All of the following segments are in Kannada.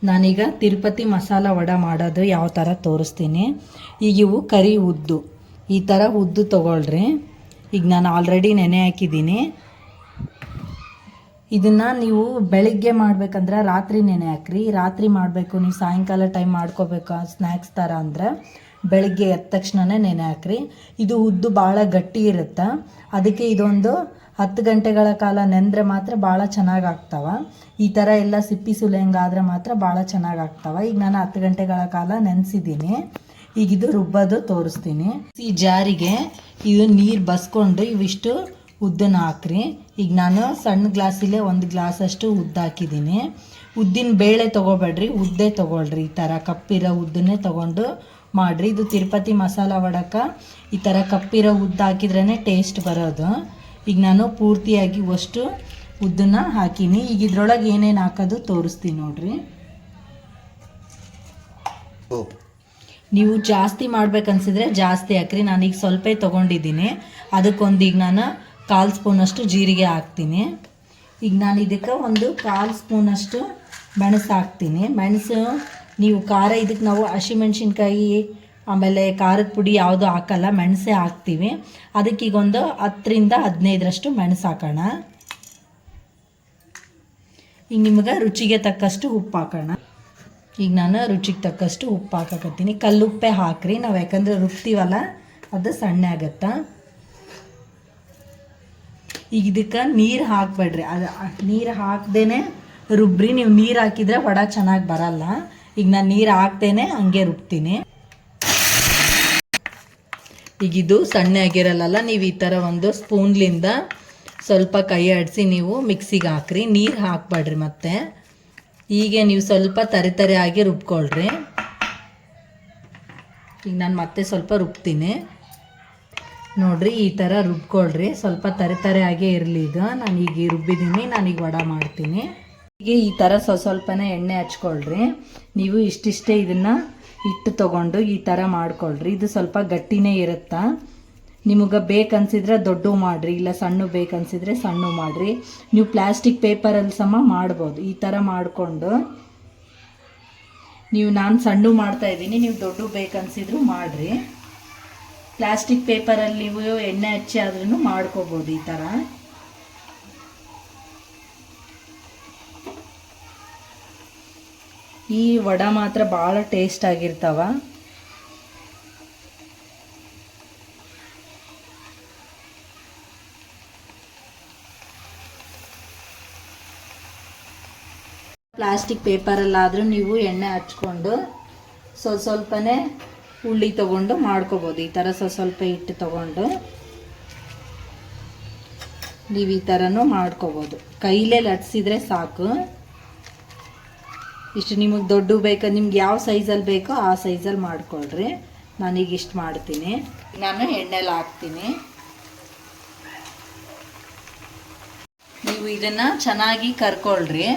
ನಾನೀಗ ತಿರುಪತಿ ಮಸಾಲ ವಡೆ ಮಾಡೋದು ಯಾವ ಥರ ತೋರಿಸ್ತೀನಿ. ಈಗ ಇವು ಕರಿ ಉದ್ದು, ಈ ಥರ ಉದ್ದು ತೊಗೊಳ್ರಿ. ಈಗ ನಾನು ಆಲ್ರೆಡಿ ನೆನೆ ಹಾಕಿದ್ದೀನಿ. ಇದನ್ನು ನೀವು ಬೆಳಿಗ್ಗೆ ಮಾಡಬೇಕಂದ್ರೆ ರಾತ್ರಿ ನೆನೆ ಹಾಕ್ರಿ. ರಾತ್ರಿ ಮಾಡಬೇಕು, ನೀವು ಸಾಯಂಕಾಲ ಟೈಮ್ ಮಾಡ್ಕೋಬೇಕು ಸ್ನ್ಯಾಕ್ಸ್ ಥರ ಅಂದರೆ ಬೆಳಿಗ್ಗೆ ಎದ್ದ ತಕ್ಷಣವೇ ನೆನೆ ಹಾಕ್ರಿ. ಇದು ಉದ್ದು ಭಾಳ ಗಟ್ಟಿ ಇರುತ್ತೆ, ಅದಕ್ಕೆ ಇದೊಂದು 10 ಗಂಟೆಗಳ ಕಾಲ ನೆಂದರೆ ಮಾತ್ರ ಭಾಳ ಚೆನ್ನಾಗಿ ಆಗ್ತಾವೆ. ಈ ಥರ ಎಲ್ಲ ಸಿಪ್ಪಿ ಸುಲಿಯಂಗಾದರೆ ಮಾತ್ರ ಭಾಳ ಚೆನ್ನಾಗಿ ಆಗ್ತಾವೆ. ಈಗ ನಾನು 10 ಗಂಟೆಗಳ ಕಾಲ ನೆನೆಸಿದ್ದೀನಿ. ಈಗ ಇದು ರುಬ್ಬೋದು ತೋರಿಸ್ತೀನಿ. ಈ ಜಾರಿಗೆ ಇದು ನೀರು ಬಸ್ಕೊಂಡು ಇವಿಷ್ಟು ಉದ್ದನ್ನ ಹಾಕ್ರಿ. ಈಗ ನಾನು ಸಣ್ಣ ಗ್ಲಾಸಲ್ಲೇ 1 ಗ್ಲಾಸಷ್ಟು ಉದ್ದು ಹಾಕಿದ್ದೀನಿ. ಉದ್ದಿನ ಬೇಳೆ ತೊಗೋಬೇಡ್ರಿ, ಉದ್ದೇ ತೊಗೊಳ್ರಿ. ಈ ಥರ ಕಪ್ಪಿರೋ ಉದ್ದನ್ನೇ ತೊಗೊಂಡು ಮಾಡಿರಿ. ಇದು ತಿರುಪತಿ ಮಸಾಲ ವಡಕ್ಕೆ ಈ ಥರ ಕಪ್ಪಿರೋ ಉದ್ದು ಹಾಕಿದ್ರೇ ಟೇಸ್ಟ್ ಬರೋದು. ಈಗ ನಾನು ಪೂರ್ತಿಯಾಗಿ ಅಷ್ಟು ಉದ್ದನ್ನ ಹಾಕೀನಿ. ಈಗ ಇದ್ರೊಳಗೆ ಏನೇನು ಹಾಕೋದು ತೋರಿಸ್ತೀನಿ ನೋಡ್ರಿ. ನೀವು ಜಾಸ್ತಿ ಮಾಡ್ಬೇಕನ್ಸಿದ್ರೆ ಜಾಸ್ತಿ ಹಾಕ್ರಿ. ನಾನೀಗ ಸ್ವಲ್ಪ ತೊಗೊಂಡಿದ್ದೀನಿ, ಅದಕ್ಕೊಂದು ಈಗ ನಾನು 1/4 ಸ್ಪೂನಷ್ಟು ಜೀರಿಗೆ ಹಾಕ್ತೀನಿ. ಈಗ ನಾನು ಇದಕ್ಕೆ ಒಂದು 1/4 ಸ್ಪೂನಷ್ಟು ಮೆಣಸು ಹಾಕ್ತೀನಿ. ಮೆಣಸು ನೀವು ಖಾರ, ಇದಕ್ಕೆ ನಾವು ಹಸಿಮೆಣ್ಸಿನ್ಕಾಯಿ ಆಮೇಲೆ ಖಾರದ ಪುಡಿ ಯಾವುದು ಹಾಕಲ್ಲ, ಮೆಣಸೇ ಹಾಕ್ತೀವಿ. ಅದಕ್ಕೆ ಈಗ ಒಂದು 10ರಿಂದ 15ರಷ್ಟು ಮೆಣಸು ಹಾಕೋಣ. ಈಗ ನಿಮಗೆ ರುಚಿಗೆ ತಕ್ಕಷ್ಟು ಉಪ್ಪು ಹಾಕೋಣ. ಈಗ ನಾನು ರುಚಿಗೆ ತಕ್ಕಷ್ಟು ಉಪ್ಪು ಹಾಕಕತ್ತೀನಿ. ಕಲ್ಲುಪ್ಪೆ ಹಾಕ್ರಿ, ನಾವು ಯಾಕಂದರೆ ರುಬ್ತೀವಲ್ಲ ಅದು ಸಣ್ಣ ಆಗುತ್ತಾ. ಈಗ ಇದಕ್ಕೆ ನೀರು ಹಾಕಬೇಡ್ರಿ, ಅದು ನೀರು ಹಾಕ್ದೇನೆ ರುಬ್ಬ್ರಿ. ನೀವು ನೀರು ಹಾಕಿದರೆ ವಡೆ ಚೆನ್ನಾಗಿ ಬರಲ್ಲ. ಈಗ ನಾನು ನೀರು ಹಾಕ್ತೇನೆ ಹಂಗೆ ರುಬ್ತೀನಿ. ಈಗ ಇದು ಸಣ್ಣ ಆಗಿರಲ್ಲ, ನೀವು ಈ ಥರ ಒಂದು ಸ್ಪೂನ್ಲಿಂದ ಸ್ವಲ್ಪ ಕೈ ಆಡಿಸಿ ನೀವು ಮಿಕ್ಸಿಗೆ ಹಾಕ್ರಿ. ನೀರು ಹಾಕಬೇಡ್ರಿ. ಮತ್ತೆ ಹೀಗೆ ನೀವು ಸ್ವಲ್ಪ ತರಿ ಆಗಿ ರುಬ್ಕೊಳ್ರಿ. ಈಗ ನಾನು ಮತ್ತೆ ಸ್ವಲ್ಪ ರುಬ್ತೀನಿ ನೋಡ್ರಿ. ಈ ಥರ ರುಬ್ಕೊಳ್ರಿ, ಸ್ವಲ್ಪ ತರಿ ಆಗೇ ಇರಲಿ. ಈಗ ನಾನೀಗ ರುಬ್ಬಿದ್ದೀನಿ, ನಾನೀಗ ವಡೆ ಮಾಡ್ತೀನಿ. ಹೀಗೆ ಈ ಥರ ಸ್ವಲ್ಪನೇ ಎಣ್ಣೆ ಹಚ್ಕೊಳ್ರಿ. ನೀವು ಇಷ್ಟಿಷ್ಟೇ ಇದನ್ನು ಹಿಟ್ಟು ತೊಗೊಂಡು ಈ ಥರ ಮಾಡ್ಕೊಳ್ರಿ. ಇದು ಸ್ವಲ್ಪ ಗಟ್ಟಿನೇ ಇರುತ್ತಾ. ನಿಮಗೆ ಬೇಕನ್ಸಿದ್ರೆ ದೊಡ್ಡ ಮಾಡಿರಿ, ಇಲ್ಲ ಸಣ್ಣ ಬೇಕನ್ಸಿದ್ರೆ ಸಣ್ಣ ಮಾಡಿರಿ. ನೀವು ಪ್ಲಾಸ್ಟಿಕ್ ಪೇಪರಲ್ಲಿ ಸಮ ಮಾಡ್ಬೋದು. ಈ ಥರ ಮಾಡಿಕೊಂಡು ನಾನು ಸಣ್ಣ ಮಾಡ್ತಾಯಿದ್ದೀನಿ, ನೀವು ದೊಡ್ಡ ಬೇಕನ್ಸಿದ್ರು ಮಾಡಿರಿ. ಪ್ಲಾಸ್ಟಿಕ್ ಪೇಪರಲ್ಲಿ ನೀವು ಎಣ್ಣೆ ಹಚ್ಚಿ ಆದ್ರೂ ಮಾಡ್ಕೋಬೋದು ಈ ಥರ. ಈ ವಡೆ ಮಾತ್ರ ಭಾಳ ಟೇಸ್ಟ್ ಆಗಿರ್ತಾವ. ಪ್ಲಾಸ್ಟಿಕ್ ಪೇಪರಲ್ಲಾದರೂ ನೀವು ಎಣ್ಣೆ ಹಚ್ಕೊಂಡು ಸ್ವಲ್ಪನೇ ಉಳ್ಳಿ ತೊಗೊಂಡು ಮಾಡ್ಕೋಬೋದು. ಈ ಥರ ಸ್ವಲ್ಪ ಹಿಟ್ಟು ತೊಗೊಂಡು ನೀವು ಈ ಥರನೂ ಮಾಡ್ಕೋಬೋದು. ಕೈಲೇ ಲಟ್ಸಿದ್ರೆ ಸಾಕು. ಇಷ್ಟು ನಿಮಗೆ ದೊಡ್ಡ ಬೇಕು, ನಿಮ್ಗೆ ಯಾವ ಸೈಜಲ್ಲಿ ಬೇಕೋ ಆ ಸೈಜಲ್ಲಿ ಮಾಡ್ಕೊಳ್ರಿ. ನಾನೀಗ ಇಷ್ಟು ಮಾಡ್ತೀನಿ. ನಾನು ಎಣ್ಣೆಲಿ ಹಾಕ್ತೀನಿ. ನೀವು ಇದನ್ನು ಚೆನ್ನಾಗಿ ಕರ್ಕೊಳ್ರಿ,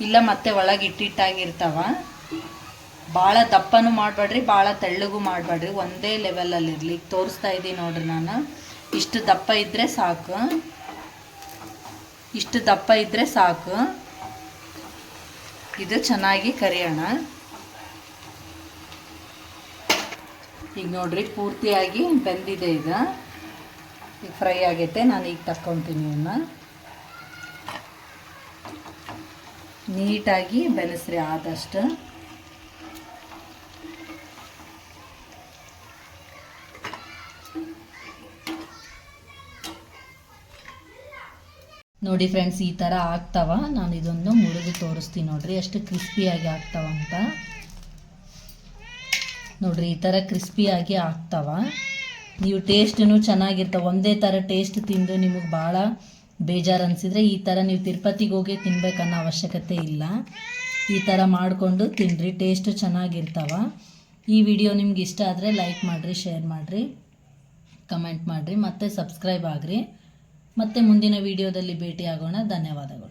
ಇಲ್ಲ ಮತ್ತೆ ಒಳಗೆ ಇಟ್ಟಿಟ್ಟಾಗಿರ್ತಾವ. ಭಾಳ ದಪ್ಪನೂ ಮಾಡಬೇಡ್ರಿ, ಭಾಳ ತೆಳ್ಳಗೂ ಮಾಡಬೇಡ್ರಿ, ಒಂದೇ ಲೆವೆಲಲ್ಲಿರಲಿ. ತೋರಿಸ್ತಾ ಇದ್ದೀನಿ ನೋಡ್ರಿ. ನಾನು ಇಷ್ಟು ದಪ್ಪ ಇದ್ದರೆ ಸಾಕು, ಇಷ್ಟು ದಪ್ಪ ಇದ್ದರೆ ಸಾಕು. ಇದು ಚೆನ್ನಾಗಿ ಕರಿಯೋಣ. ಈಗ ನೋಡ್ರಿ ಪೂರ್ತಿಯಾಗಿ ಬೆಂದಿದೆ. ಈಗ ಫ್ರೈ ಆಗೈತೆ. ನಾನು ಈಗ ತಕ್ಕೊತೀನಿ. ಇವನ್ನ ನೀಟಾಗಿ ಬೆಳೆಸ್ರಿ ಆದಷ್ಟು. ನೋಡಿ ಫ್ರೆಂಡ್ಸ್, ಈ ಥರ ಆಗ್ತಾವ. ನಾನು ಇದೊಂದು ಮುರಿದು ತೋರಿಸ್ತೀನಿ ನೋಡ್ರಿ ಎಷ್ಟು ಕ್ರಿಸ್ಪಿಯಾಗಿ ಆಗ್ತಾವಂತ. ನೋಡ್ರಿ ಈ ಥರ ಕ್ರಿಸ್ಪಿಯಾಗಿ ಆಗ್ತಾವ. ನೀವು ಟೇಸ್ಟೂ ಚೆನ್ನಾಗಿರ್ತಾವೆ. ಒಂದೇ ಥರ ಟೇಸ್ಟ್ ತಿಂದು ನಿಮಗೆ ಭಾಳ ಬೇಜಾರು ಅನಿಸಿದರೆ ಈ ಥರ ನೀವು ತಿರುಪತಿಗೆ ಹೋಗಿ ತಿನ್ಬೇಕನ್ನೋ ಅವಶ್ಯಕತೆ ಇಲ್ಲ. ಈ ಥರ ಮಾಡಿಕೊಂಡು ತಿನ್ನಿರಿ, ಟೇಸ್ಟು ಚೆನ್ನಾಗಿರ್ತಾವ. ಈ ವಿಡಿಯೋ ನಿಮ್ಗೆ ಇಷ್ಟ ಆದರೆ ಲೈಕ್ ಮಾಡಿರಿ, ಶೇರ್ ಮಾಡಿರಿ, ಕಮೆಂಟ್ ಮಾಡಿರಿ, ಮತ್ತು ಸಬ್ಸ್ಕ್ರೈಬ್ ಆಗಿರಿ. ಮತ್ತೆ ಮುಂದಿನ ವಿಡಿಯೋದಲ್ಲಿ ಭೇಟಿಯಾಗೋಣ. ಧನ್ಯವಾದಗಳು.